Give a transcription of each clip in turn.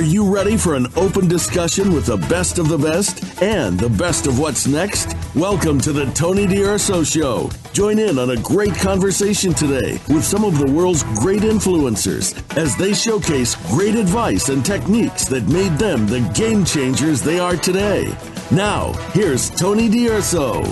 Are you ready for an open discussion with the best of the best and the best of what's next? Welcome to the Tony DUrso Show. Join in on a great conversation today with some of the world's great influencers as they showcase great advice and techniques that made them the game changers they are today. Now, here's Tony DUrso.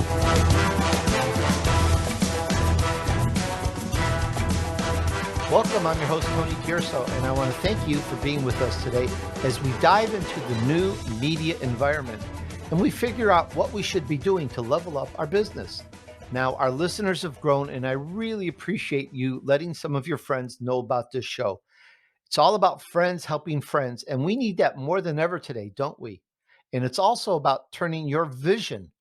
Welcome, I'm your host, Tony DUrso, and I want to thank you for being with us today as we dive into the new media environment and we figure out what we should be doing to level up our business. Now, our listeners have grown, and I really appreciate you letting some of your friends know about this show. It's all about friends helping friends, and we need that more than ever today, don't we? And it's also about turning your vision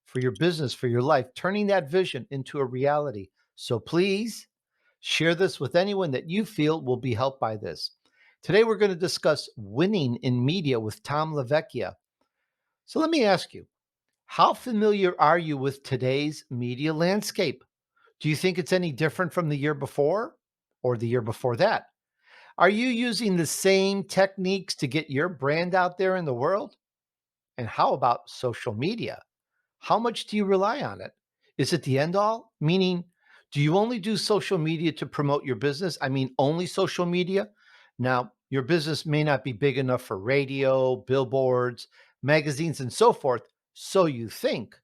for your business, for your life, turning that vision into a reality. So please, share this with anyone that you feel will be helped by this. Today, we're going to discuss winning in media with Tom Lavecchia. So let me ask you, how familiar are you with today's media landscape? Do you think it's any different from the year before or the year before that? Are you using the same techniques to get your brand out there in the world? And how about social media? How much do you rely on it? Is it the end all? Meaning, do you only do social media to promote your business? I mean, only social media? Now, your business may not be big enough for radio, billboards, magazines, and so forth, so you think.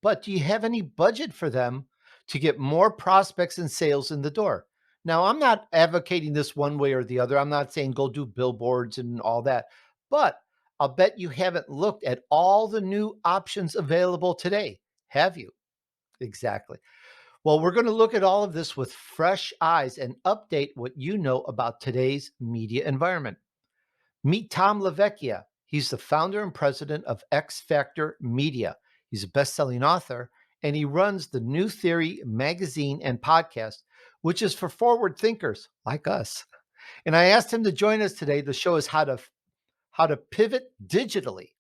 But do you have any budget for them to get more prospects and sales in the door? Now, I'm not advocating this one way or the other. I'm not saying go do billboards and all that, but I'll bet you haven't looked at all the new options available today, have you? Exactly. Well, we're going to look at all of this with fresh eyes and update what you know about today's media environment. Meet Tom Lavecchia. He's the founder and president of X Factor Media. He's a best-selling author, and he runs the New Theory magazine and podcast, which is for forward thinkers like us. And I asked him to join us today to show us how to pivot digitally.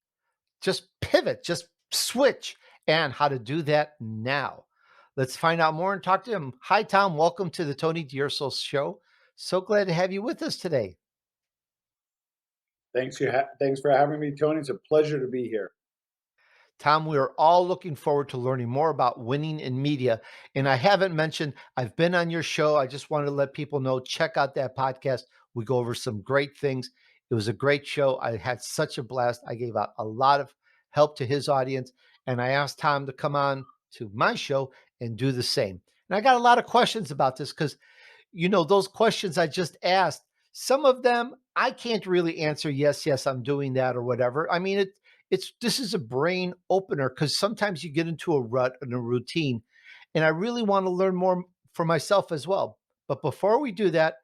Just pivot, just switch, and how to do that now. Let's find out more and talk to him. Hi, Tom. Welcome to the Tony DUrso Show. So glad to have you with us today. Thanks for having me, Tony. It's a pleasure to be here. Tom, we are all looking forward to learning more about winning in media. And I haven't mentioned, I've been on your show. I just wanted to let people know, check out that podcast. We go over some great things. It was a great show. I had such a blast. I gave out a lot of help to his audience. And I asked Tom to come on to my show and do the same. And I got a lot of questions about this because, you know, those questions I just asked, some of them I can't really answer. Yes, I'm doing that or whatever. I mean, this is a brain opener because sometimes you get into a rut and a routine, and I really want to learn more for myself as well. But before we do that,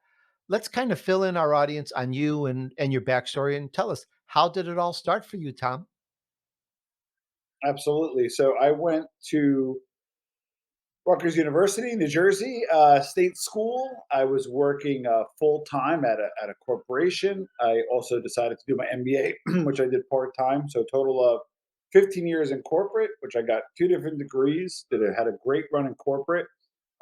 let's kind of fill in our audience on you and your backstory and tell us, how did it all start for you, Tom? Absolutely. So I went to Rutgers University, New Jersey, state school. I was working full time at a corporation. I also decided to do my MBA, which I did part time. So a total of 15 years in corporate, which I got 2 different degrees. Had a great run in corporate.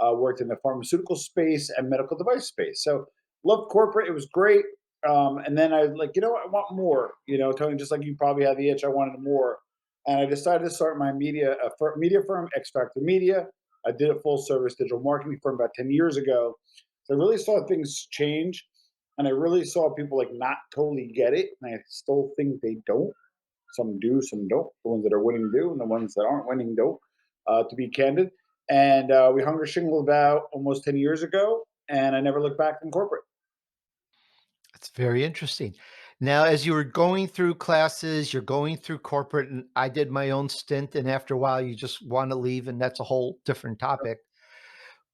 Worked in the pharmaceutical space and medical device space. So loved corporate. It was great. And then I was like, you know what? I want more. You know, Tony, just like you probably had the itch, I wanted more. And I decided to start my media firm, X Factor Media. I did a full service digital marketing firm about 10 years ago. So I really saw things change, and I really saw people like not totally get it. And I still think they don't. Some do, some don't. The ones that are winning do, and the ones that aren't winning don't, to be candid. And we hung our shingle about almost 10 years ago, and I never looked back in corporate. It's very interesting. Now, as you were going through classes, you're going through corporate, and I did my own stint, and after a while, you just want to leave, and that's a whole different topic.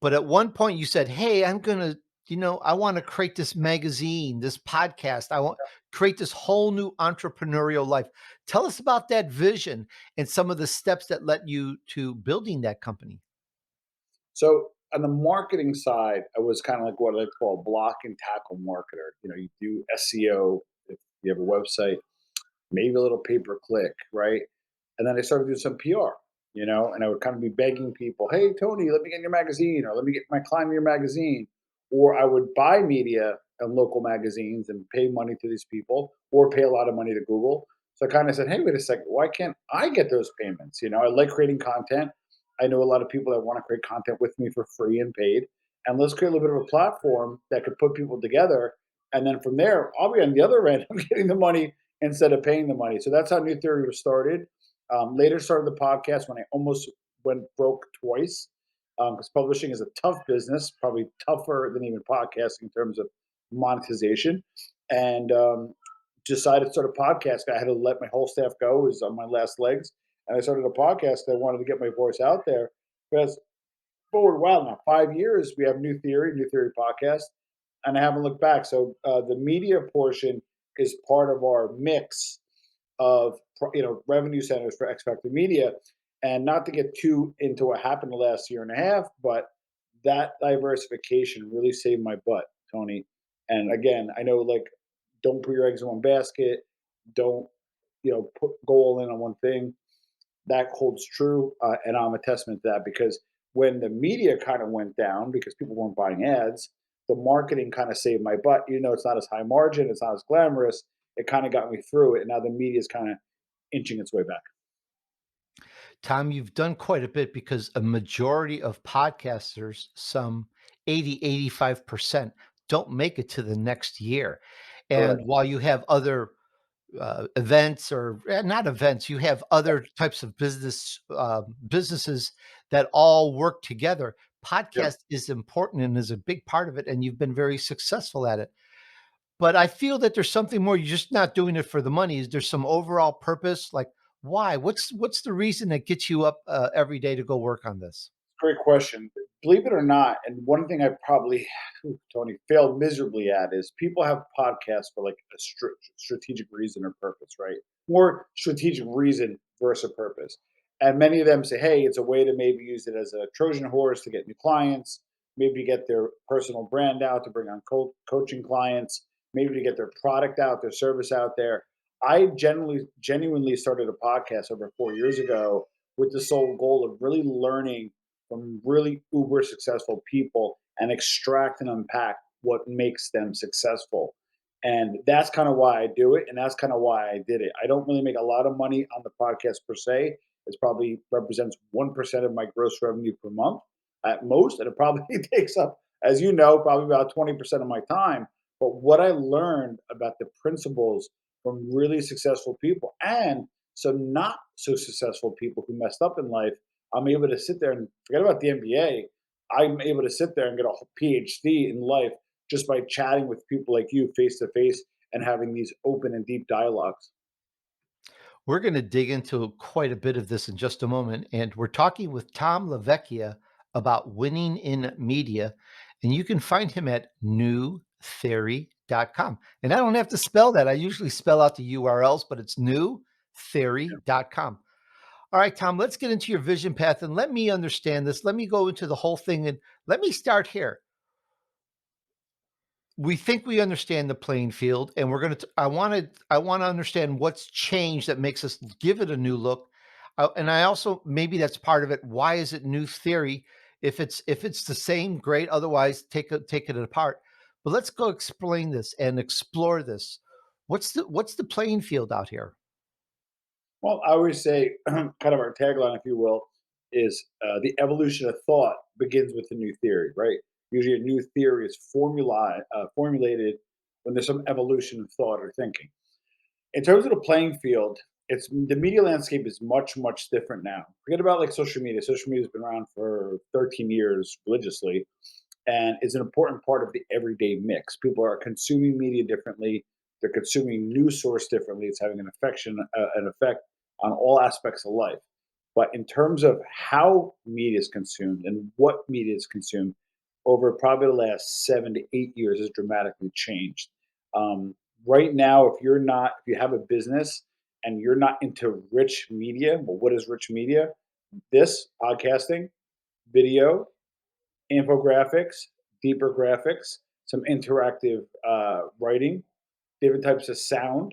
But at one point, you said, "Hey, I'm gonna, I want to create this magazine, this podcast. I want create this whole new entrepreneurial life." Tell us about that vision and some of the steps that led you to building that company. So on the marketing side, I was kind of like what I call a block and tackle marketer. You know, you do SEO if you have a website, maybe a little pay per click, right? And then I started doing some PR, and I would kind of be begging people, hey, Tony, let me get in your magazine, or let me get my client in your magazine. Or I would buy media and local magazines and pay money to these people or pay a lot of money to Google. So I kind of said, hey, wait a second, why can't I get those payments? I like creating content. I know a lot of people that want to create content with me for free and paid. And let's create a little bit of a platform that could put people together. And then from there, I'll be on the other end. I'm getting the money instead of paying the money. So that's how New Theory was started. Later started the podcast when I almost went broke twice, because publishing is a tough business, probably tougher than even podcasting in terms of monetization. And decided to start a podcast. I had to let my whole staff go. It was on my last legs. And I started a podcast. I wanted to get my voice out there. Because forward, wow, now 5 years, we have New Theory podcast, and I haven't looked back. So the media portion is part of our mix of revenue centers for X Factor Media. And not to get too into what happened the last year and a half, but that diversification really saved my butt, Tony. And again, I know, like, don't put your eggs in one basket. Don't go all in on one thing. That holds true, and I'm a testament to that, because when the media kind of went down because people weren't buying ads, the marketing kind of saved my butt. It's not as high margin, it's not as glamorous. It kind of got me through it, and now the media is kind of inching its way back. Tom, you've done quite a bit, because a majority of podcasters, some 85%, don't make it to the next year. And Correct. while you have other events, or not events, you have other types of businesses that all work together. Yep. Podcast is important and is a big part of it, and you've been very successful at it. But I feel that there's something more. You're just not doing it for the money. Is there some overall purpose? Like, why? What's the reason that gets you up every day to go work on this? Great question. Believe it or not, and one thing I probably, Tony, failed miserably at is people have podcasts for like a strategic reason or purpose, right? More strategic reason versus a purpose. And many of them say, hey, it's a way to maybe use it as a Trojan horse to get new clients, maybe get their personal brand out to bring on coaching clients, maybe to get their product out, their service out there. I genuinely started a podcast over 4 years ago with the sole goal of really learning from really uber successful people and extract and unpack what makes them successful. And that's kind of why I do it. And that's kind of why I did it. I don't really make a lot of money on the podcast per se. It probably represents 1% of my gross revenue per month at most. And it probably takes up, as you know, probably about 20% of my time. But what I learned about the principles from really successful people and some not so successful people who messed up in life, I'm able to sit there and forget about the MBA. I'm able to sit there and get a PhD in life just by chatting with people like you face to face and having these open and deep dialogues. We're going to dig into quite a bit of this in just a moment. And we're talking with Tom Lavecchia about winning in media. And you can find him at newtheory.com. And I don't have to spell that. I usually spell out the URLs, but it's newtheory.com. All right, Tom, let's get into your vision path and let me understand this. Let me go into the whole thing, and let me start here. We think we understand the playing field, and we're going to I want to understand what's changed that makes us give it a new look. And I also, maybe that's part of it. Why is it new theory? If it's the same, great. Otherwise, take it apart. But let's go explain this and explore this. What's the playing field out here? Well, I always say, kind of our tagline, if you will, is the evolution of thought begins with a new theory, right? Usually, a new theory is formulated when there's some evolution of thought or thinking. In terms of the playing field, it's the media landscape is much different now. Forget about like social media. Social media has been around for 13 years religiously, and is an important part of the everyday mix. People are consuming media differently. They're consuming news source differently. It's having an effect on all aspects of life. But in terms of how media is consumed and what media is consumed, over probably the last 7 to 8 years has dramatically changed. Um, right now, if you have a business and you're not into rich media, well, what is rich media? This podcasting, video, infographics, deeper graphics, some interactive writing, different types of sound.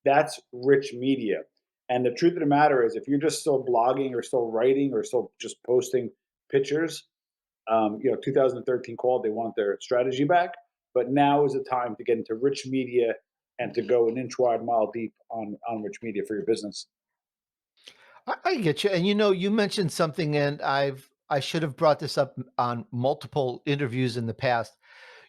That's rich media. And the truth of the matter is, if you're just still blogging or still writing or still just posting pictures, 2013 called, they want their strategy back. but now is the time to get into rich media and to go an inch wide, mile deep on rich media for your business. I get you. And you mentioned something, and I should have brought this up on multiple interviews in the past.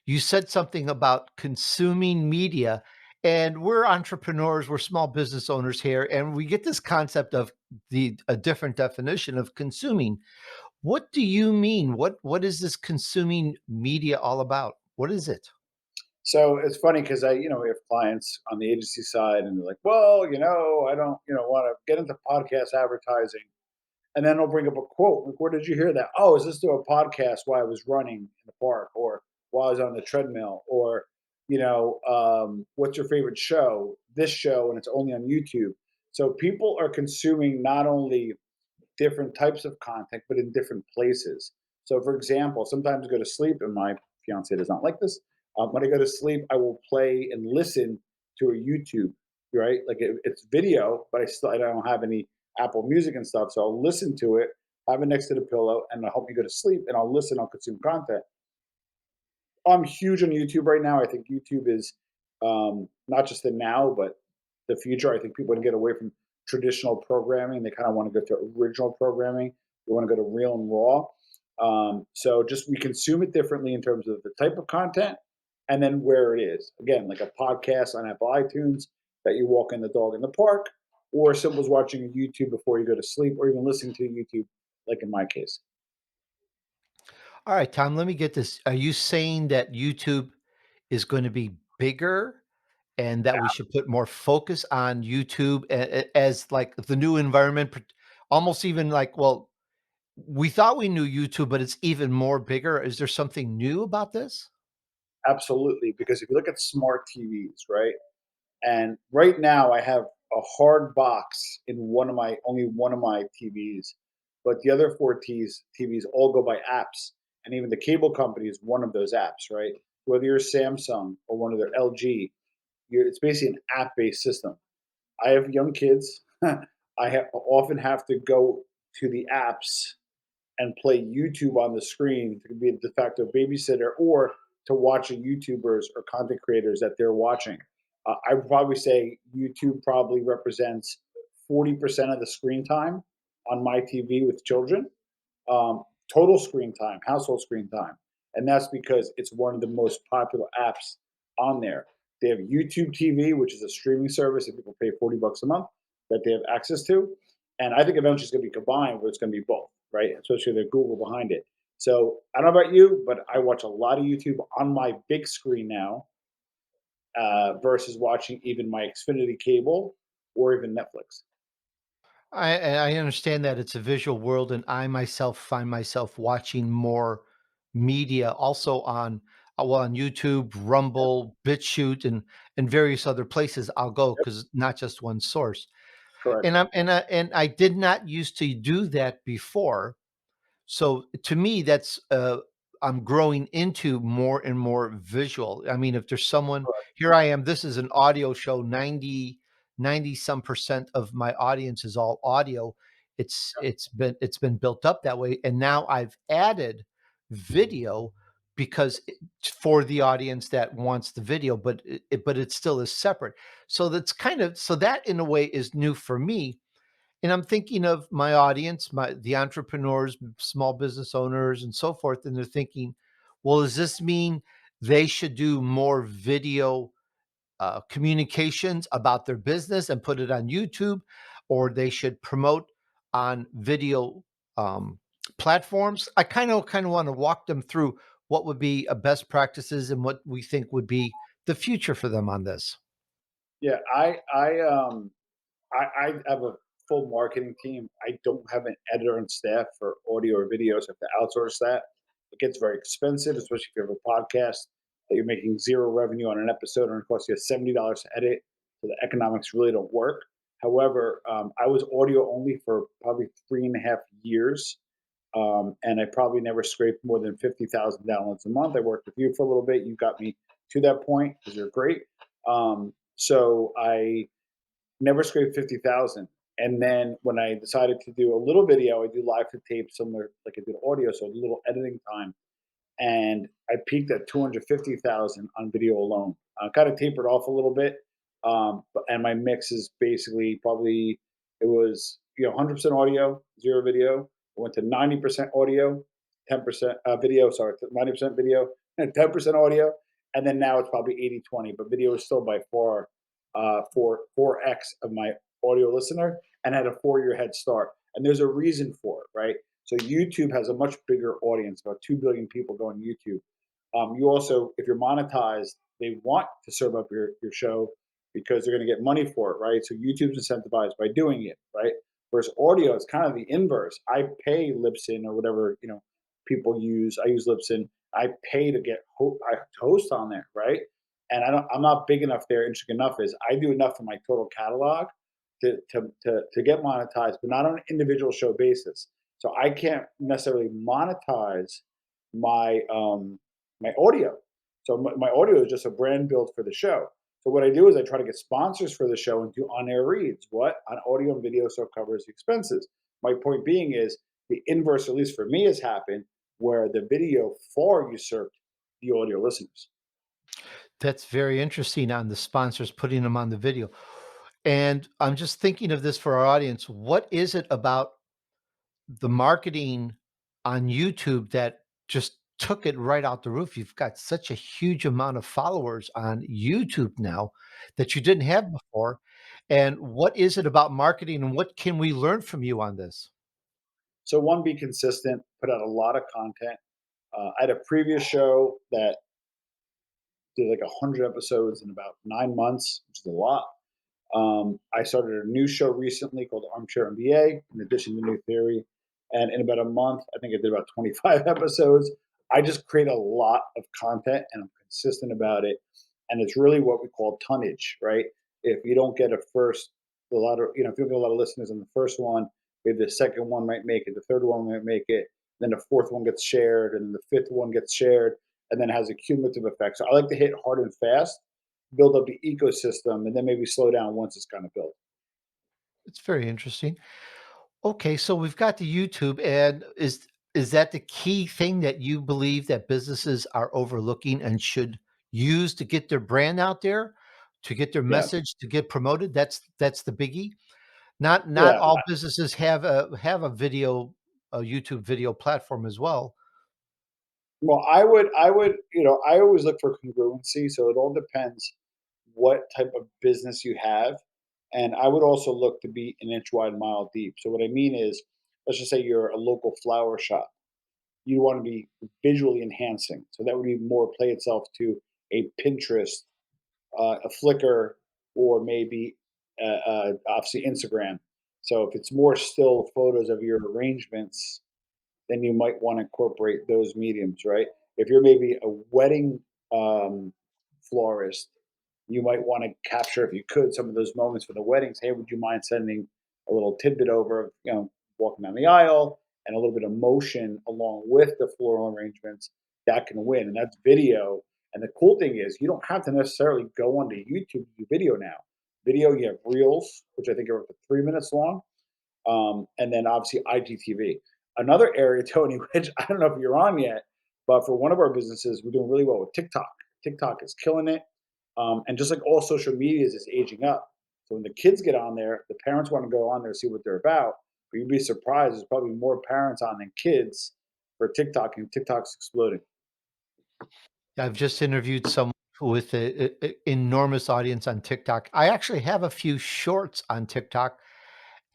You said something about consuming media, and we're entrepreneurs, we're small business owners here, and we get this concept of the a different definition of consuming. What do you mean? What is this consuming media all about? What is it? So it's funny because we have clients on the agency side, and they're like, "Well, I don't, want to get into podcast advertising." And then they'll bring up a quote. Like, where did you hear that? Oh, is this through a podcast while I was running in the park, or while I was on the treadmill, or what's your favorite show? This show, and it's only on YouTube. So people are consuming not only different types of content, but in different places. So, for example, sometimes I go to sleep, and my fiance does not like this. When I go to sleep, I will play and listen to a YouTube, right? Like it's video, but I don't have any Apple Music and stuff. So I'll listen to it, have it next to the pillow, and it'll help me go to sleep. And I'll listen, I'll consume content. I'm huge on YouTube right now. I think YouTube is not just the now, but the future. I think people want to get away from traditional programming. They kind of want to go to original programming. They want to go to real and raw. So just we consume it differently in terms of the type of content and then where it is. Again, like a podcast on Apple iTunes that you walk in the dog in the park, or simple as watching YouTube before you go to sleep, or even listening to YouTube, like in my case. All right, Tom, let me get this. Are you saying that YouTube is going to be bigger and that we should put more focus on YouTube as like the new environment, almost even like, well, we thought we knew YouTube, but it's even more bigger. Is there something new about this? Absolutely, because if you look at smart TVs, right? And right now, I have a hard box in only one of my TVs, but the other four TVs all go by apps, and even the cable company is one of those apps, right? Whether you're Samsung or one of their LG, it's basically an app-based system. I have young kids. Often have to go to the apps and play YouTube on the screen to be a de facto babysitter or to watch a YouTubers or content creators that they're watching. I would probably say YouTube probably represents 40% of the screen time on my TV with children, total screen time, household screen time. And that's because it's one of the most popular apps on there. They have YouTube TV, which is a streaming service that people pay $40 a month that they have access to. And I think eventually it's going to be combined where it's going to be both, right? Especially the Google behind it. So I don't know about you, but I watch a lot of YouTube on my big screen now versus watching even my Xfinity cable or even Netflix. I understand that it's a visual world, and I myself find myself watching more media also on on YouTube, Yep, Rumble, BitChute, and various other places I'll go yep, because not just one source. correct. And I did not used to do that before. So to me, that's I'm growing into more and more visual. I mean, if there's someone Correct. here I am, this is an audio show, 90 some percent of my audience is all audio. It's been built up that way. And now I've added video because for the audience that wants the video, but it still is separate. So that's kind of so that in a way is new for me, and I'm thinking of my audience, the entrepreneurs, small business owners, and so forth, and they're thinking, well, does this mean they should do more video communications about their business and put it on YouTube, or they should promote on video um, platforms? I kind of want to walk them through what would be a best practices and what we think would be the future for them on this. Yeah, I have a full marketing team. I don't have an editor on staff for audio or videos. I have to outsource that. It gets very expensive, especially if you have a podcast that you're making zero revenue on an episode and it costs you $70 to edit. So the economics really don't work. However, I was audio only for probably 3.5 years. And I probably never scraped more than 50,000 downloads a month. I worked with you for a little bit. You got me to that point because you're great. So I never scraped 50,000. And then when I decided to do a little video, I do live to tape similar like I did audio, so a little editing time. and I peaked at 250,000 on video alone. I kind of tapered off a little bit, and my mix is basically probably it was 100% audio, zero video. I went to 90% audio, 10% video. Sorry, 90% video and 10% audio, and then now it's probably 80-20. But video is still by far 4x of my audio listener, and had a 4-year head start. And there's a reason for it, right? So YouTube has a much bigger audience, about 2 billion people go on YouTube. You also, if you're monetized, they want to serve up your show because they're going to get money for it, right? So YouTube's incentivized by doing it, right? Whereas audio, it's kind of the inverse. I pay Libsyn or whatever people use. I use Libsyn. I pay to get to host on there, right? And I'm not big enough there. Interesting enough is I do enough for my total catalog to get monetized, but not on an individual show basis. So I can't necessarily monetize my audio. So my audio is just a brand build for the show. So what I do is I try to get sponsors for the show and do on-air reads. What on audio and video so covers the expenses. My point being is the inverse, at least for me, has happened where the video far usurped the audio listeners. That's very interesting on the sponsors putting them on the video. And I'm just thinking of this for our audience. What is it about the marketing on YouTube that just took it right out the roof? You've got such a huge amount of followers on YouTube now that you didn't have before. And what is it about marketing and what can we learn from you on this? So one, be consistent, put out a lot of content. I had a previous show that did like 100 episodes in about 9 months, which is a lot. I started a new show recently called Armchair MBA, in addition to New Theory. And in about a month, I think I did about 25 episodes. I just create a lot of content and I'm consistent about it. And it's really what we call tonnage, right? If you don't get if you don't get a lot of listeners in the first one, maybe the second one might make it, the third one might make it, then the fourth one gets shared, and the fifth one gets shared, and then has a cumulative effect. So I like to hit hard and fast, build up the ecosystem, and then maybe slow down once it's kind of built. It's very interesting. Okay, so we've got the YouTube, and is that the key thing that you believe that businesses are overlooking and should use to get their brand out there, to get their Yeah, message, to get promoted? That's the biggie. Not yeah. all businesses have a YouTube video platform as well. Well, I always look for congruency. So it all depends what type of business you have, and I would also look to be an inch wide, mile deep. So what I mean is, let's just say you're a local flower shop. You want to be visually enhancing. So that would be more play itself to a Pinterest, a Flickr, or maybe obviously Instagram. So if it's more still photos of your arrangements, then you might want to incorporate those mediums, right? If you're maybe a wedding um, florist, you might want to capture, if you could, some of those moments for the weddings. Hey, would you mind sending a little tidbit over, walking down the aisle and a little bit of motion along with the floral arrangements? That can win, and that's video. And the cool thing is, you don't have to necessarily go onto YouTube to do video now. Video, you have Reels, which I think are up to 3 minutes long, and then obviously IGTV. Another area, Tony, which I don't know if you're on yet, but for one of our businesses, we're doing really well with TikTok. TikTok is killing it. And just like all social medias, is aging up. So when the kids get on there, the parents want to go on there, see what they're about. But you'd be surprised, there's probably more parents on than kids for TikTok, and TikTok's exploding. I've just interviewed someone with a enormous audience on TikTok. I actually have a few shorts on TikTok.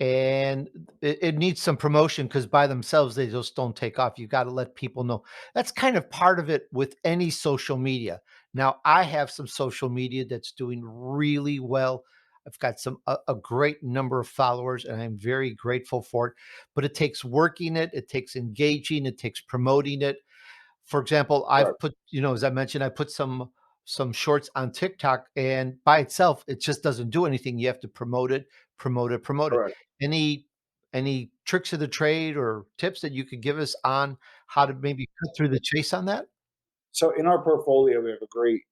And it needs some promotion because by themselves, they just don't take off. You gotta let people know. That's kind of part of it with any social media. Now, I have some social media that's doing really well. I've got a great number of followers, and I'm very grateful for it, but it takes working it, it takes engaging, it takes promoting it. For example, Right. I've put, as I mentioned, I put some shorts on TikTok, and by itself, it just doesn't do anything. You have to promote it, promote it, promote it. Correct. Any any tricks of the trade or tips that you could give us on how to maybe cut through the chase on that? So in our portfolio, we have a great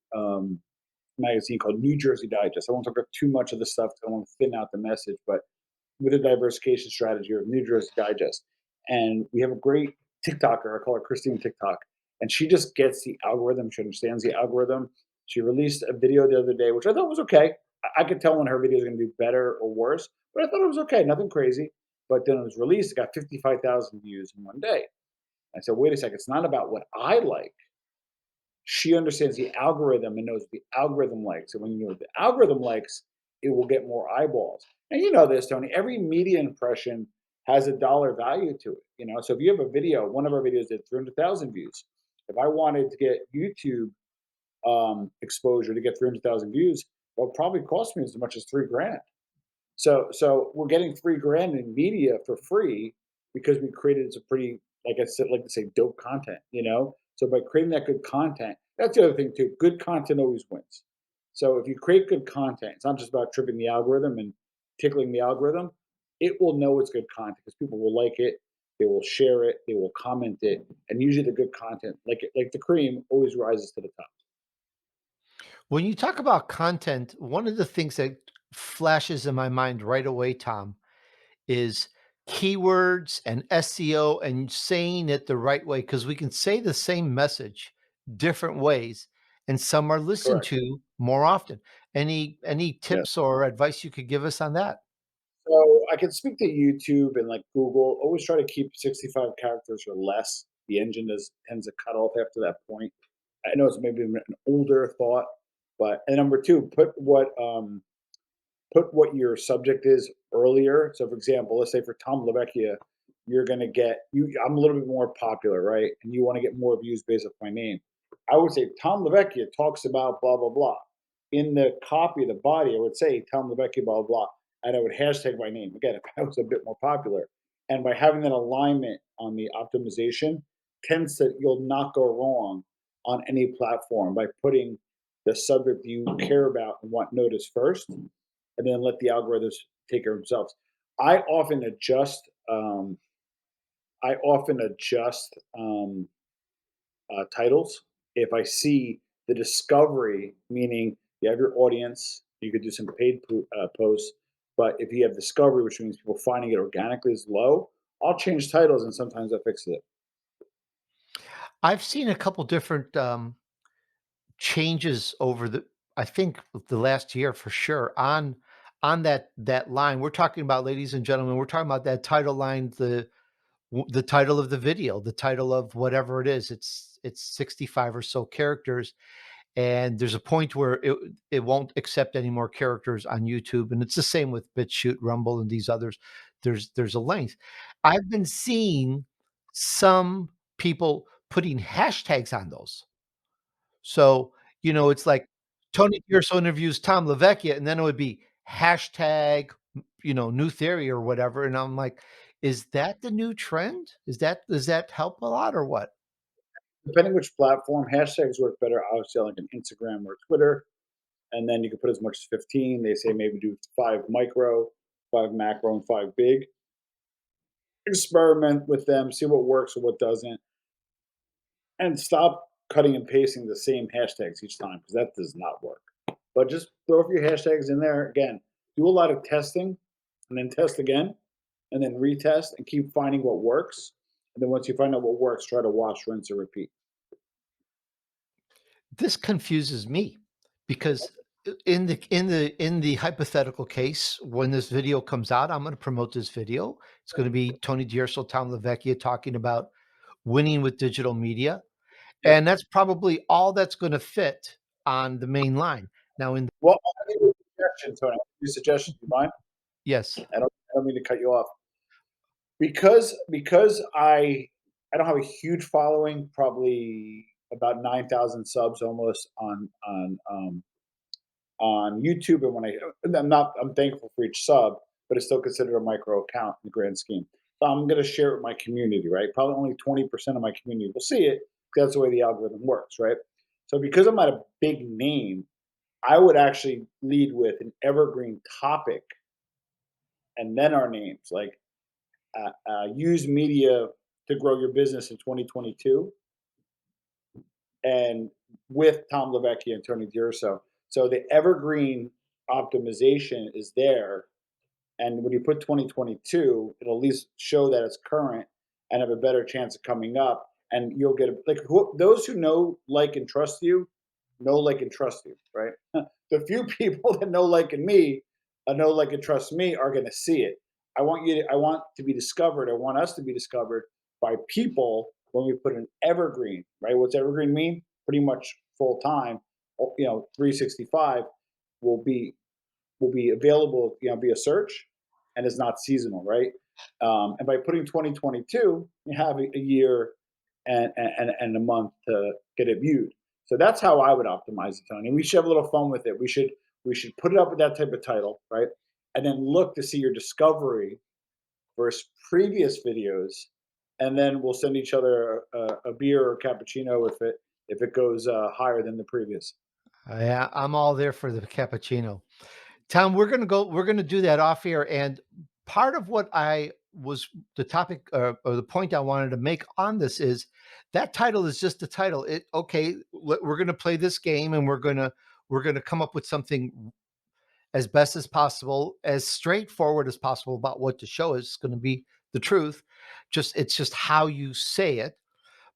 magazine called New Jersey Digest. I won't talk about too much of the stuff because I want to thin out the message, but with a diversification strategy of New Jersey Digest. And we have a great TikToker, I call her Christine TikTok. and she just gets the algorithm. She understands the algorithm. She released a video the other day, which I thought was okay. I could tell when her video is going to be better or worse, but I thought it was okay, nothing crazy. But then it was released, it got 55,000 views in one day. I said, wait a second, it's not about what I like. She understands the algorithm and knows what the algorithm likes. And when you know what the algorithm likes, it will get more eyeballs. And you know this, Tony, every media impression has a dollar value to it. So if you have a video, one of our videos did 300,000 views. If I wanted to get YouTube exposure to get 300,000 views, it'll probably cost me as much as 3 grand. So we're getting 3 grand in media for free because we created some pretty, like I said, like to say, dope content. So by creating that good content, that's the other thing too. Good content always wins. So if you create good content, it's not just about tripping the algorithm and tickling the algorithm. It will know it's good content because people will like it, they will share it, they will comment it, and usually the good content, like the cream, always rises to the top. When you talk about content, one of the things that flashes in my mind right away, Tom, is keywords and SEO and saying it the right way, because we can say the same message different ways, and some are listened Correct. to more often. Any Yes. tips or advice you could give us on that? So I can speak to YouTube and like Google. Always try to keep 65 characters or less. The engine tends to cut off after that point. I know it's maybe an older thought, but and number two, put what your subject is earlier. So, for example, let's say for Tom Lavecchia, you're going to get you. I'm a little bit more popular, right? And you want to get more views based off my name. I would say Tom Lavecchia talks about blah blah blah. In the copy, the body, I would say Tom Lavecchia blah blah blah, and I would hashtag my name again if I was a bit more popular. And by having that alignment on the optimization, tends to you'll not go wrong on any platform by putting the subject you care about and want noticed first, and then let the algorithms take care of themselves. I often adjust. I often adjust titles if I see the discovery, meaning you have your audience, you could do some paid posts, but if you have discovery, which means people finding it organically is low, I'll change titles and sometimes that fixes it. I've seen a couple different changes over the, I think the last year for sure, on that line. We're talking about, ladies and gentlemen, we're talking about that title line, the title of the video, the title of whatever it is. It's 65 or so characters, and there's a point where it won't accept any more characters on YouTube, and it's the same with BitChute, Rumble, and these others. There's a length. I've been seeing some people putting hashtags on those. So, it's like Tony D'Urso interviews Tom Lavecchia, and then it would be hashtag, new theory or whatever. And I'm like, is that the new trend? Does that help a lot or what? Depending which platform, hashtags work better, obviously, like an Instagram or Twitter. And then you can put as much as 15. They say maybe do 5 micro, 5 macro, and 5 big. Experiment with them, see what works or what doesn't, and stop cutting and pasting the same hashtags each time because that does not work. But just throw a few hashtags in there. Again, do a lot of testing and then test again and then retest and keep finding what works. And then once you find out what works, try to wash, rinse, and repeat. This confuses me because in the hypothetical case, when this video comes out, I'm going to promote this video. It's going to be Tony D'Urso, Tom Lavecchia talking about winning with digital media. Yep. And that's probably all that's going to fit on the main line. Now, Well, I'll give you a suggestion, Tony. I'll give you a suggestion. Do you mind? yes, I don't mean to cut you off. Because I don't have a huge following, probably about 9,000 subs almost on YouTube, and I'm thankful for each sub, but it's still considered a micro account in the grand scheme. So I'm going to share it with my community, right? Probably only 20% of my community will see it. That's the way the algorithm works, right? So because I'm not a big name, I would actually lead with an evergreen topic and then our names, like use media to grow your business in 2022, and with Tom Lavecchia and Tony D'Urso. So the evergreen optimization is there. And when you put 2022, it'll at least show that it's current and have a better chance of coming up. and you'll get those who know, like, and trust you, know, like, and trust you, right? The few people that know, like, and me, know, like, and trust me are going to see it. I want to be discovered. I want us to be discovered by people when we put an evergreen, right? What's evergreen mean? Pretty much full time, 365 will be available, via search, and is not seasonal, right? And by putting 2022, you have a year and a month to get it viewed. So that's how I would optimize it, Tony. We should have a little fun with it. We should put it up with that type of title, right? And then look to see your discovery versus previous videos, and then we'll send each other a beer or a cappuccino if it goes higher than the previous. Yeah, I'm all there for the cappuccino. Tom, we're gonna do that off air. And part of what I was the topic or the point I wanted to make on this is that title is just a title. We're gonna play this game, and we're gonna come up with something as best as possible, as straightforward as possible about what the show is. It's gonna be the truth. It's just how you say it.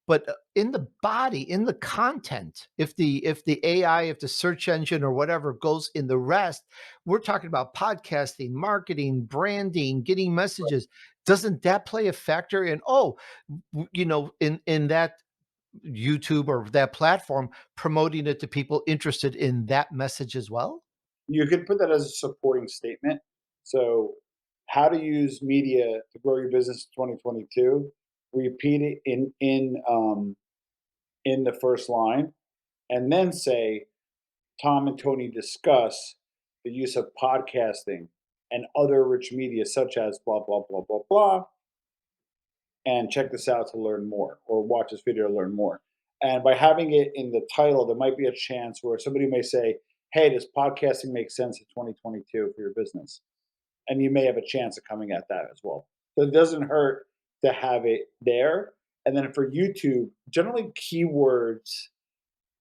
But in the body, in the content, if the AI, if the search engine or whatever goes in the rest, we're talking about podcasting, marketing, branding, getting messages. Doesn't that play a factor in, in that YouTube or that platform, promoting it to people interested in that message as well? You could put that as a supporting statement. So, how to use media to grow your business in 2022. Repeat it in the first line, and then say, Tom and Tony discuss the use of podcasting and other rich media such as blah blah blah blah blah, and check this out to learn more, or watch this video to learn more. And by having it in the title, there might be a chance where somebody may say, hey, does podcasting make sense in 2022 for your business? And you may have a chance of coming at that as well. So it doesn't hurt to have it there. And then for YouTube, generally keywords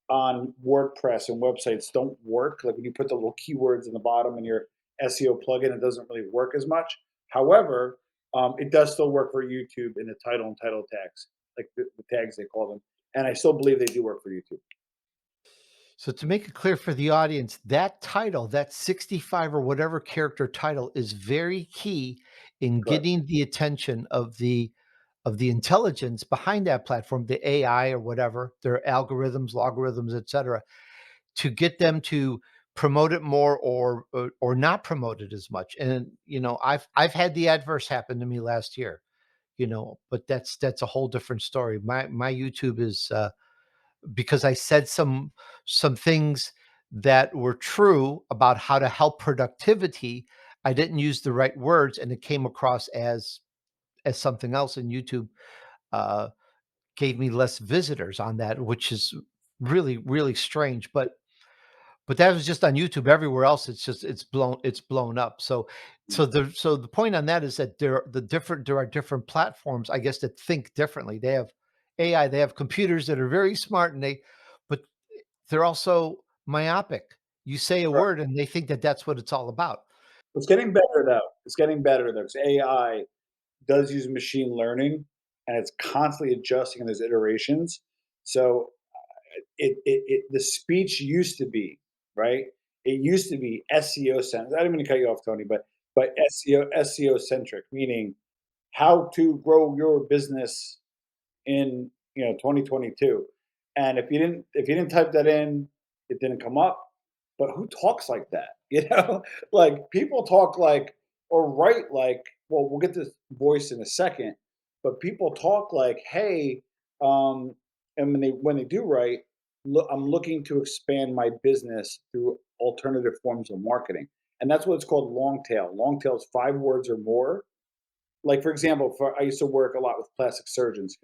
on WordPress and websites don't work. Like when you put the little keywords in the bottom in your SEO plugin, it doesn't really work as much. However, it does still work for YouTube in the title and title tags, like the tags they call them. And I still believe they do work for YouTube. So to make it clear for the audience, that title, that 65 or whatever character title, is very key in Correct. getting the attention of the intelligence behind that platform, the AI or whatever, their algorithms, logarithms, etc., to get them to promote it more or not promote it as much. And I've had the adverse happen to me last year, but that's a whole different story. My YouTube is because I said some things that were true about how to help productivity. I didn't use the right words, and it came across as something else, and YouTube uh, gave me less visitors on that, which is really, really strange. But that was just on YouTube. Everywhere else, it's blown up. So the point on that is that there are different platforms, I guess, that think differently. They have AI, they have computers that are very smart, but they're also myopic. You say a Correct. word, and they think that that's what it's all about. It's getting better though. It's getting better though. Because AI does use machine learning, and it's constantly adjusting in those iterations. So the speech used to be, right. It used to be SEO centric. I didn't mean to cut you off, Tony, but SEO centric, meaning how to grow your business in 2022. And if you didn't type that in, it didn't come up. But who talks like that? Like people talk like, or write like, well, we'll get this voice in a second, but people talk like, hey, um, and when they do write, look, I'm looking to expand my business through alternative forms of marketing. And that's what it's called, long tail. Long tail is 5 words or more. Like, for example, I used to work a lot with plastic surgeons.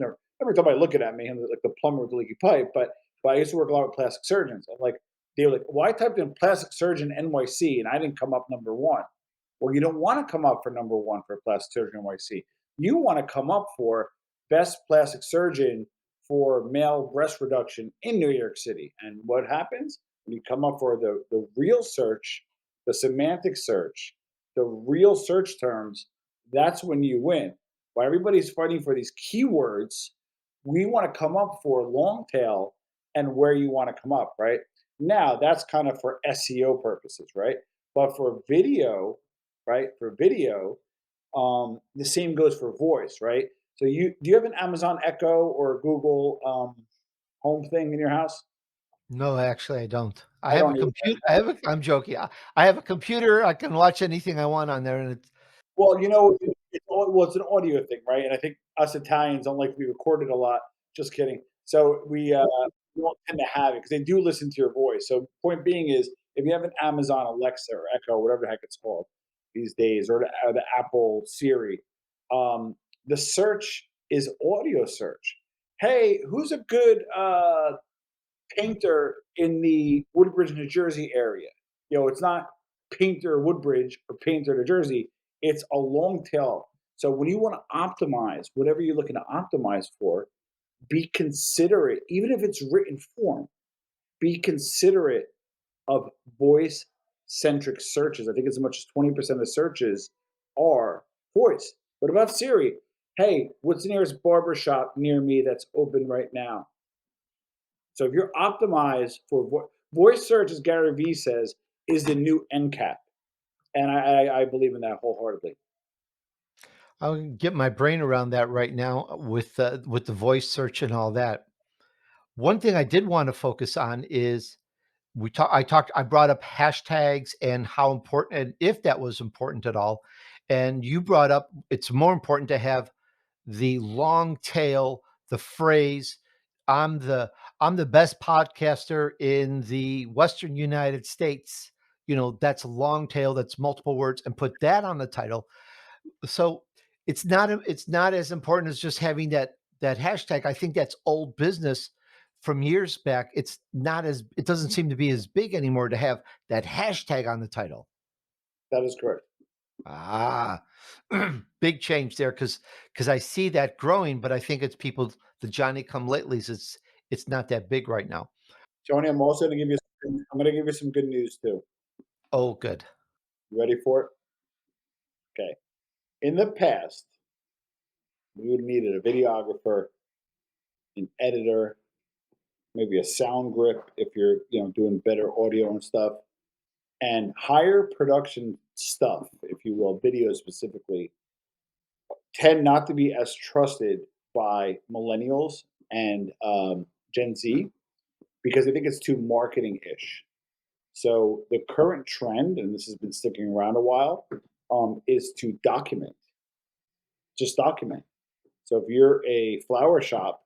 Every time I look at me, I'm like the plumber with the leaky pipe, but I used to work a lot with plastic surgeons. I'm like, they were like, well, I typed in plastic surgeon NYC and I didn't come up number one. Well, you don't want to come up for number one for plastic surgeon NYC. You want to come up for best plastic surgeon for male breast reduction in New York City. And what happens when you come up for the real search, the semantic search, the real search terms? That's when you win. While everybody's fighting for these keywords, we want to come up for long tail and where you want to come up, right? Now that's kind of for SEO purposes, right? But for video, right? For video, the same goes for voice, right? So do you have an Amazon Echo or Google Home thing in your house? No, actually, I don't. I I have a don't either. computer. I'm joking. I have a computer. I can watch anything I want on there, and it's Well, it's an audio thing, right? And I think us Italians don't like to be recorded a lot. Just kidding. So we don't tend to have it because they do listen to your voice. So point being is, if you have an Amazon Alexa or Echo, whatever the heck it's called these days, or the Apple Siri, the search is audio search. Hey, who's a good painter in the Woodbridge, New Jersey area? It's not Painter Woodbridge or Painter New Jersey. It's a long tail. So when you want to optimize whatever you're looking to optimize for, be considerate, even if it's written form, be considerate of voice centric searches. I think as much as 20% of searches are voice. What about Siri? Hey, what's the nearest barber shop near me that's open right now? So if you're optimized for voice search, as Gary Vee says, is the new NCAP, and I believe in that wholeheartedly. I'll get my brain around that right now with the voice search and all that. One thing I did want to focus on is I brought up hashtags and how important, and if that was important at all. And you brought up it's more important to have the long tail, the phrase, I'm the I'm the best podcaster in the Western United States. That's long tail, that's multiple words, and put that on the title. So it's not as important as just having that hashtag. I think that's old business from years back. It doesn't seem to be as big anymore to have that hashtag on the title. That is correct. Ah, big change there because I see that growing, but I think it's people the Johnny come latelys. It's not that big right now. Tony, I'm going to give you some good news too. Oh, good. You ready for it? Okay. In the past, we would have needed a videographer, an editor, maybe a sound grip if you're doing better audio and stuff, and higher production stuff, if you will, video specifically, tend not to be as trusted by millennials and Gen Z because I think it's too marketing ish. So the current trend, and this has been sticking around a while, is to document. Just document. So if you're a flower shop,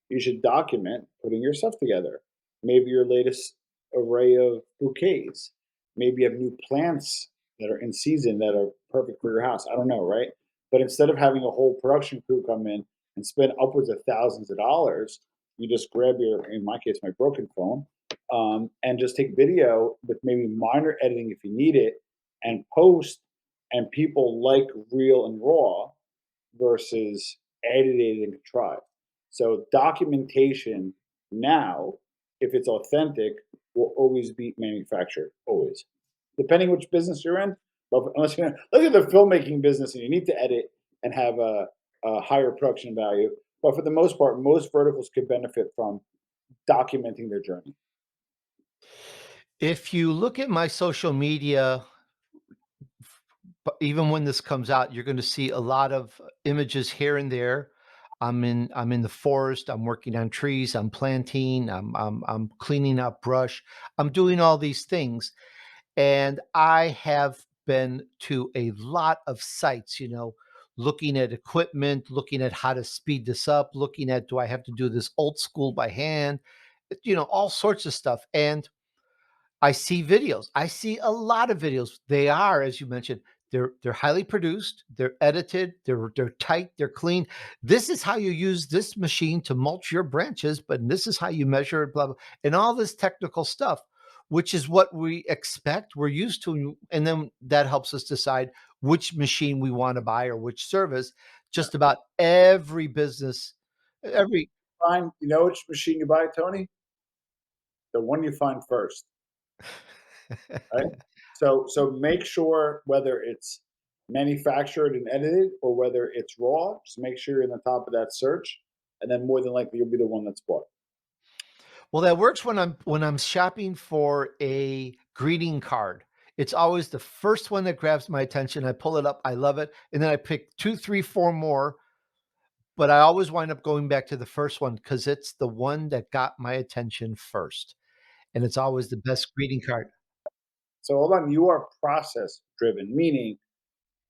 you should document putting your stuff together. Maybe your latest array of bouquets. Maybe you have new plants that are in season that are perfect for your house. I don't know, right? But instead of having a whole production crew come in and spend upwards of thousands of dollars, you just grab in my case, my broken phone, and just take video with maybe minor editing if you need it, and post. And people like real and raw versus edited and contrived. So documentation now, if it's authentic, will always beat manufactured. Always. Depending which business you're in. But unless you're look at the filmmaking business and you need to edit and have a higher production value. But for the most part, most verticals could benefit from documenting their journey. If you look at my social media, but even when this comes out, you're going to see a lot of images here and there. I'm in the forest. I'm working on trees. I'm planting. I'm cleaning up brush. I'm doing all these things, and I have been to a lot of sites. Looking at equipment, looking at how to speed this up, looking at do I have to do this old school by hand, all sorts of stuff. And I see videos. I see a lot of videos. They are, as you mentioned, they're highly produced, they're edited, they're tight, they're clean. This is how you use this machine to mulch your branches, but this is how you measure it, blah blah, and all this technical stuff, which is what we expect, we're used to, and then that helps us decide which machine we want to buy or which service. Just about every business, every Find you know which machine you buy, Tony? The one you find first. Right? So make sure whether it's manufactured and edited or whether it's raw, just make sure you're in the top of that search. and then more than likely you'll be the one that's bought. Well, that works when I'm shopping for a greeting card. It's always the first one that grabs my attention. I pull it up, I love it, and then I pick 2, 3, 4 more, but I always wind up going back to the first one because it's the one that got my attention first, and it's always the best greeting card. So hold on, you are process driven, meaning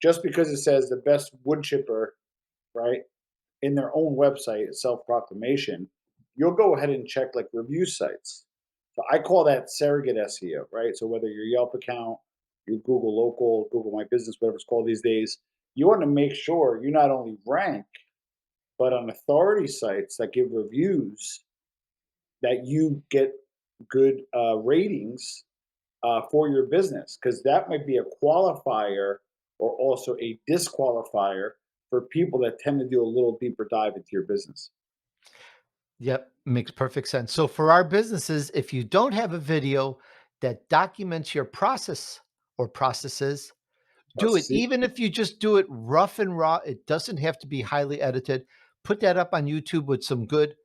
just because it says the best wood chipper, right, in their own website, self proclamation, you'll go ahead and check like review sites. So I call that surrogate SEO, right? So whether your Yelp account, your Google Local, Google My Business, whatever it's called these days, you want to make sure you not only rank, but on authority sites that give reviews, that you get good ratings for your business, because that might be a qualifier or also a disqualifier for people that tend to do a little deeper dive into your business. Yep, makes perfect sense. So for our businesses, if you don't have a video that documents your process or processes, do it. Processes. Even if you just do it rough and raw, it doesn't have to be highly edited. Put that up on YouTube with some good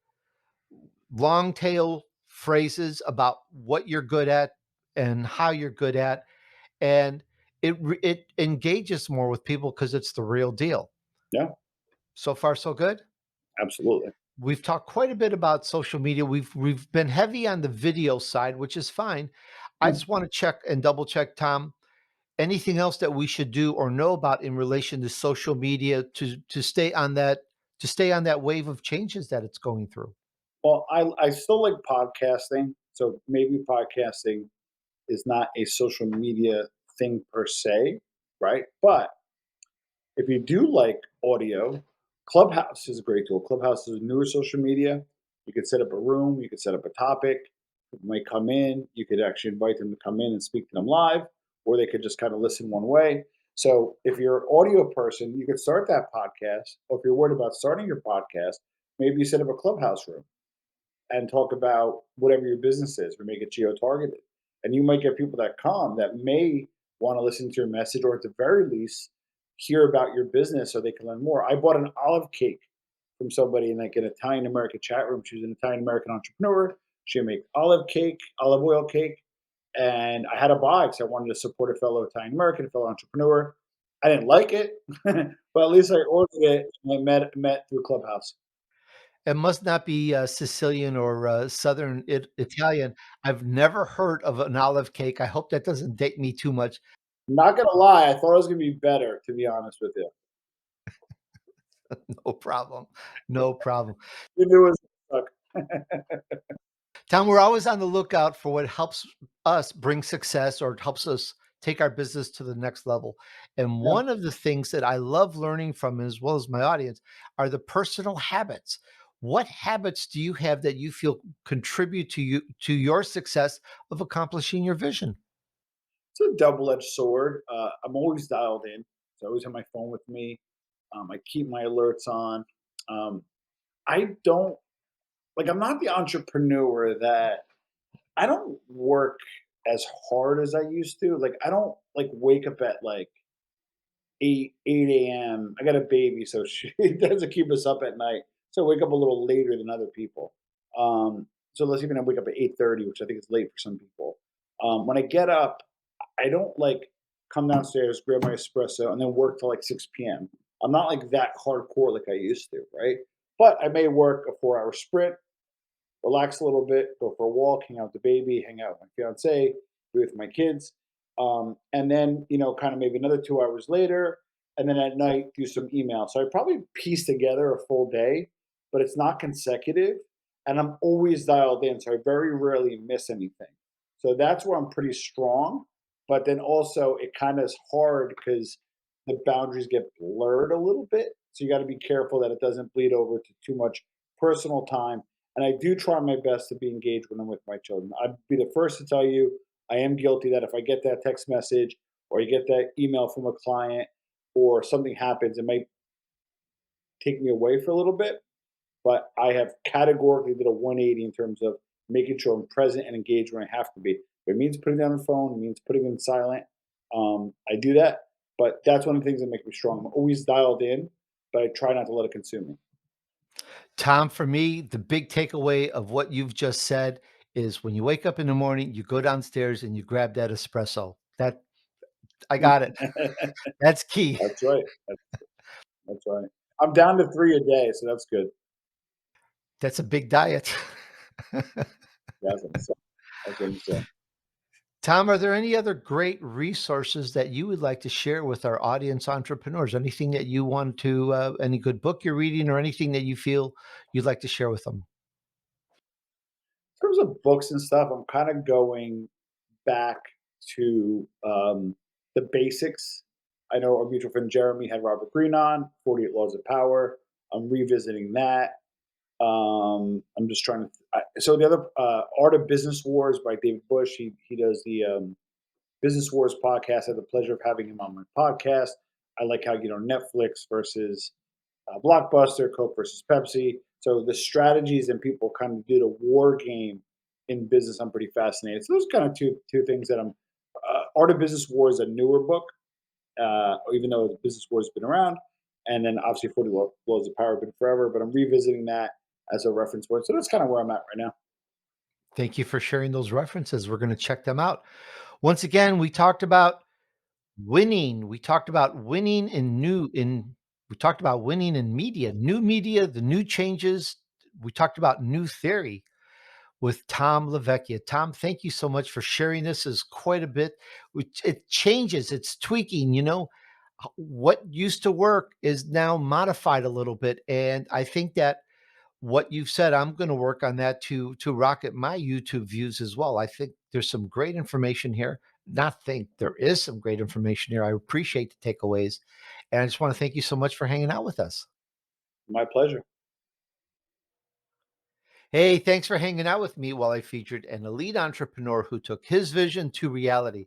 long tail phrases about what you're good at and how you're good at, and it engages more with people because it's the real deal. Yeah, So far, so good. absolutely. We've talked quite a bit about social media. We've been heavy on the video side, which is fine. I Yeah. just want to check and double check, Tom. Anything else that we should do or know about in relation to social media to stay on that wave of changes that it's going through? Well, I still like podcasting. So maybe podcasting is not a social media thing per se, right? But if you do like audio, Clubhouse is a great tool. Clubhouse is a newer social media. You could set up a room, you could set up a topic. People might come in. You could actually invite them to come in and speak to them live, or they could just kind of listen one way. So if you're an audio person, you could start that podcast. Or if you're worried about starting your podcast, maybe you set up a Clubhouse room and talk about whatever your business is or make it geo targeted. And you might get people that come that may want to listen to your message or at the very least hear about your business so they can learn more. I bought an olive cake from somebody in like an Italian American chat room. She was an Italian American entrepreneur. She made olive cake, olive oil cake. And I had to buy because I wanted to support a fellow Italian American, a fellow entrepreneur. I didn't like it, but at least I ordered it and I met through Clubhouse. It must not be Sicilian or Southern Italian. I've never heard of an olive cake. I hope that doesn't date me too much. Not gonna lie, I thought it was gonna be better, to be honest with you. No problem. No problem. You knew it was Tom, we're always on the lookout for what helps us bring success or helps us take our business to the next level. And yeah. one of the things that I love learning from, as well as my audience, are the personal habits. What habits do you have that you feel contribute to your success of accomplishing your vision? It's a double-edged sword. I'm always dialed in, so I always have my phone with me. I keep my alerts on. Um, I don't like. I'm not the entrepreneur that I don't work as hard as I used to. Like I don't like wake up at like 8 a.m. I got a baby, so she doesn't keep us up at night. So I wake up a little later than other people. So let's even wake up at 8:30, which I think is late for some people. When I get up, I don't like come downstairs, grab my espresso, and then work till like 6 p.m. I'm not like that hardcore like I used to, right? But I may work a 4 hour sprint, relax a little bit, go for a walk, hang out with the baby, hang out with my fiance, be with my kids, and then kind of maybe another 2 hours later, and then at night do some email. So I probably piece together a full day, but it's not consecutive, and I'm always dialed in, so I very rarely miss anything. So that's where I'm pretty strong, but then also it kind of is hard because the boundaries get blurred a little bit. So you got to be careful that it doesn't bleed over to too much personal time, and I do try my best to be engaged when I'm with my children. I'd be the first to tell you I am guilty that if I get that text message or you get that email from a client or something happens, it might take me away for a little bit. But I have categorically did a 180 in terms of making sure I'm present and engaged when I have to be. If it means putting down the phone, it means putting it in silent. I do that. But that's one of the things that make me strong. I'm always dialed in, but I try not to let it consume me. Tom, for me, the big takeaway of what you've just said is when you wake up in the morning, you go downstairs and you grab that espresso. That I got it. That's key. That's right. That's right. I'm down to 3 a day, so that's good. That's a big diet. Yeah, that's what I'm saying. That's what I'm saying. Tom, are there any other great resources that you would like to share with our audience entrepreneurs? Anything that you want to, any good book you're reading or anything that you feel you'd like to share with them? In terms of books and stuff, I'm kind of going back to the basics. I know our mutual friend Jeremy had Robert Greene on, 48 Laws of Power. I'm revisiting that. I'm just trying to. So the other Art of Business Wars by David Bush. He does the Business Wars podcast. I had the pleasure of having him on my podcast. I like how Netflix versus Blockbuster, Coke versus Pepsi. So the strategies and people kind of do the war game in business. I'm pretty fascinated. So those are kind of two things that I'm. Art of Business War is a newer book, even though the Business War has been around. And then obviously 40 Laws of Power have been forever, but I'm revisiting that as a reference point. So that's kind of where I'm at right now. Thank you for sharing those references. We're going to check them out. Once again, we talked about winning. We talked about winning we talked about winning in new media, the new changes. We talked about new theory with Tom Lavecchia. Tom, thank you so much for sharing this. Is quite a bit. It changes, it's tweaking, what used to work is now modified a little bit. And I think that what you've said, I'm going to work on that to rocket my YouTube views as well. I think there's some great information here. There is some great information here. I appreciate the takeaways. And I just want to thank you so much for hanging out with us. My pleasure. Hey, thanks for hanging out with me while I featured an elite entrepreneur who took his vision to reality.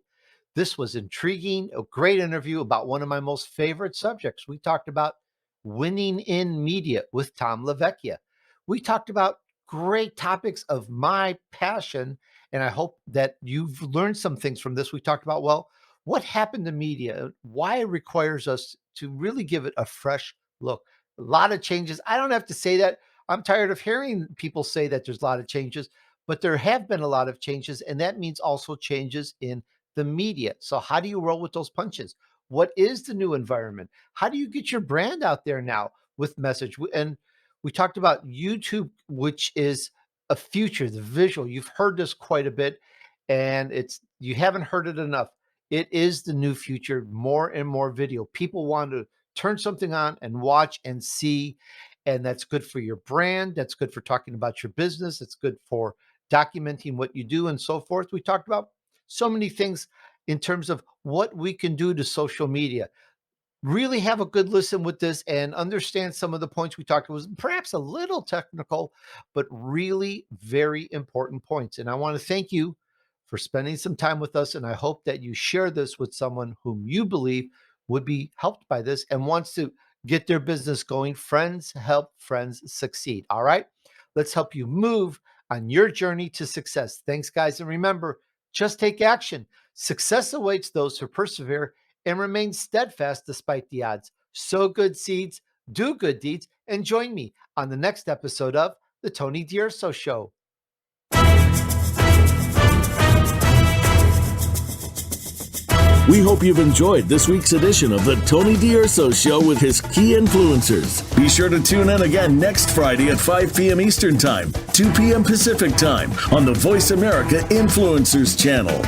This was intriguing, a great interview about one of my most favorite subjects. We talked about winning in media with Tom Lavecchia. We talked about great topics of my passion, and I hope that you've learned some things from this. We talked about, well, what happened to media, why it requires us to really give it a fresh look. A lot of changes. I don't have to say that. I'm tired of hearing people say that there's a lot of changes, but there have been a lot of changes, and that means also changes in the media. So how do you roll with those punches? What is the new environment? How do you get your brand out there now with message? And we talked about YouTube, which is a future, the visual. You've heard this quite a bit, and you haven't heard it enough. It is the new future, more and more video. People want to turn something on and watch and see, and that's good for your brand. That's good for talking about your business. It's good for documenting what you do and so forth. We talked about so many things in terms of what we can do to social media. Really have a good listen with this and understand some of the points we talked about. Was perhaps a little technical, but really very important points. And I want to thank you for spending some time with us. And I hope that you share this with someone whom you believe would be helped by this and wants to get their business going. Friends help friends succeed. All right. Let's help you move on your journey to success. Thanks, guys. And remember, just take action. Success awaits those who persevere and remain steadfast despite the odds. Sow good seeds, do good deeds, and join me on the next episode of The Tony DUrso Show. We hope you've enjoyed this week's edition of The Tony DUrso Show with his key influencers. Be sure to tune in again next Friday at 5 p.m. Eastern Time, 2 p.m. Pacific Time on the Voice America Influencers channel.